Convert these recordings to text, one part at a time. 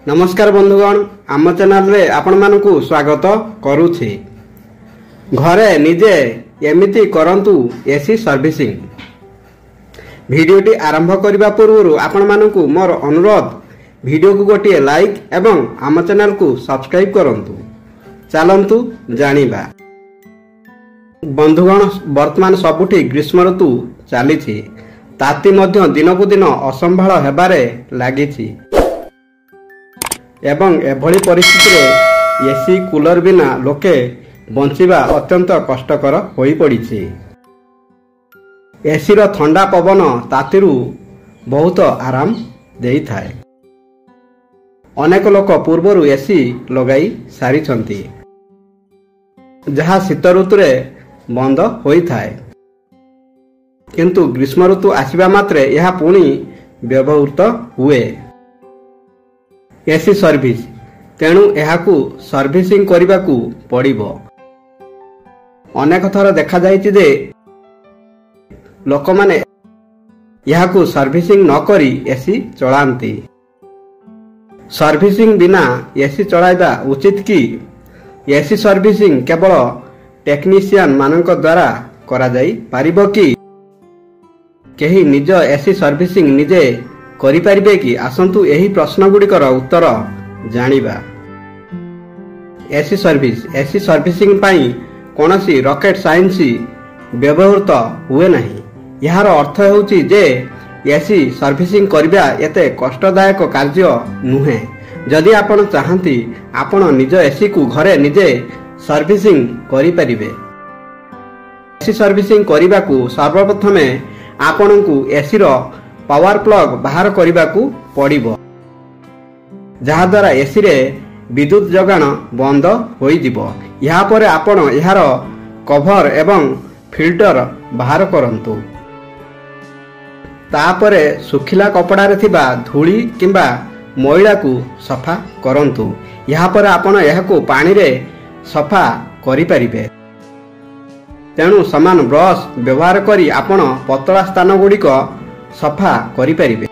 नमस्कार बंधुगण, आम चैनल रे आपण मानकु स्वागत करूछि। घरे निजे एमिति करंतु एसी सर्विसिंग। वीडियोटी आरंभ करबा पूर्व आपण मानकु मोर अनुरोध, वीडियो को गोटे लाइक एवं आम चैनल को सब्सक्राइब करंतु। चलंतु जानिबा। बंधुगण, वर्तमान सबुठी ग्रीष्म ऋतु चली, ताती मध्य दिनकु दिन असंभाळ हेबारे लागिछि एवं एभली परिस्थिति रे एसी कूलर बिना लोके बंचिबा अत्यंत कष्टकर होई पड़िछि। एसी रो ठंडा पवन तातीरु बहुत आराम देई थाए। अनेक लोक पूर्वरु एसी लगाई सारिछंती, जहा शीत ऋतु रे बंद होई थाए, किंतु ग्रीष्म ऋतु आसीबा मात्रे यह पुणी व्यवहृत हुए। एसी सर्विस, तेणु एहाकू सर्विसिंग करिबाकू पड़िबो। अनेक थर देखा जाइछि जे लोक माने एहाकू सर्विसिंग न करी एसी चलांती। सर्विसिंग बिना एसी चलाइबा उचित कि? एसी सर्विसिंग केवल टेक्नीशियन मानक द्वारा करा जाई पारिबो कि केही निज एसी सर्विसिंग निजे करि परिबे कि? आसंतु एही प्रश्न गुड़िकर उत्तर जानिबा। एसी सर्विसिंग पाई कोनोसी रॉकेट साइंस व्यवहृत हुए नहीं। यार अर्थ हेउची जे एसी सर्विसिंग करबा एते कष्टदायक कार्य नुहे। जदि आपण चाहंती आपण निज एसी को घरे निजे सर्विसिंग करि परिबे। एसी सर्विसिंग करिबा को सर्वप्रथमे आपनकू एसी रो पावर प्लग बाहर करने पड़िबो, जहा द्वारा एसी रे विद्युत जगाण बंद होई जिवो। यहाँ पर आपण यार कभर एवं फिल्टर बाहर करंतु। तापरे सुखिला कपड़ा रे थिबा धूली किंबा मैला को सफा करंतु। यहाँ पर आपण यहाको पानी रे सफा करि परिबे। तेणु समान ब्रश व्यवहार करी आपण पतला स्थान गुड़िक सफा करि परिबे।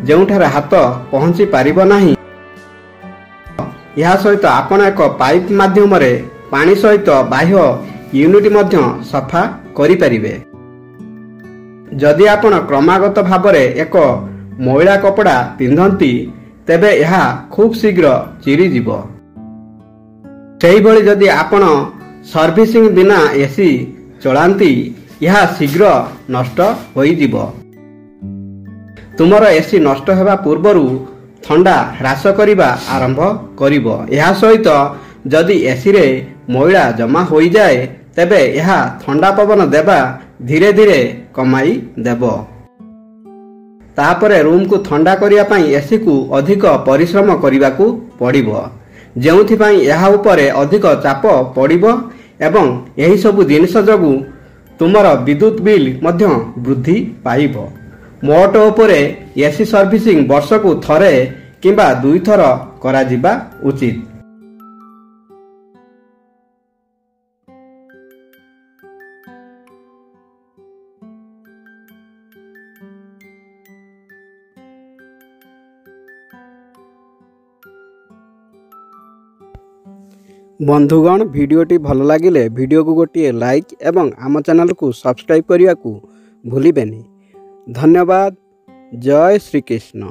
जेउठारे हाथ पहुंची पारिबो नाही, या सहित आपण एक पाइप माध्यम रे पानी सहित बाह्य यूनिट मध्य सफा करि परिबे। जदि आपण क्रमागत भाबरे एक मैला कपड़ा पिंधंती, तेबे यह खूब शीघ्र चिरी जिवो। सेही भली जदि आपण सर्विसिंग बिना एसी चलांती, यह शीघ्र नष्ट होई जिवो। तुमर एसी नष्ट हेबा पूर्वरु ठंडा ह्रास करिबा आरंभ करिवो। यह सहित जदि एसी रे मैला जमा होई जाए, तेबे यह ठंडा पवन देबा धीरे धीरे कमाई देबो। तापरे रूम को ठंडा करिया पई एसी को अधिक परिश्रम करिबाकू पड़िबो, जेउथि पई यह उपरे अधिक चाप पड़िबो एवं एही सब जिनिस जगु तुमर विद्युत बिल मध्य वृद्धि पाइबो। मोट उपरे एसी सर्विसिंग वर्ष को थरे किंबा दुई थर करा जिबा उचित। बंधुगण, वीडियोटी भल लागिले वीडियो को गोटे लाइक एवं आम चैनल को सब्सक्राइब करने को भूलिबेनी। धन्यवाद। जय श्री कृष्ण।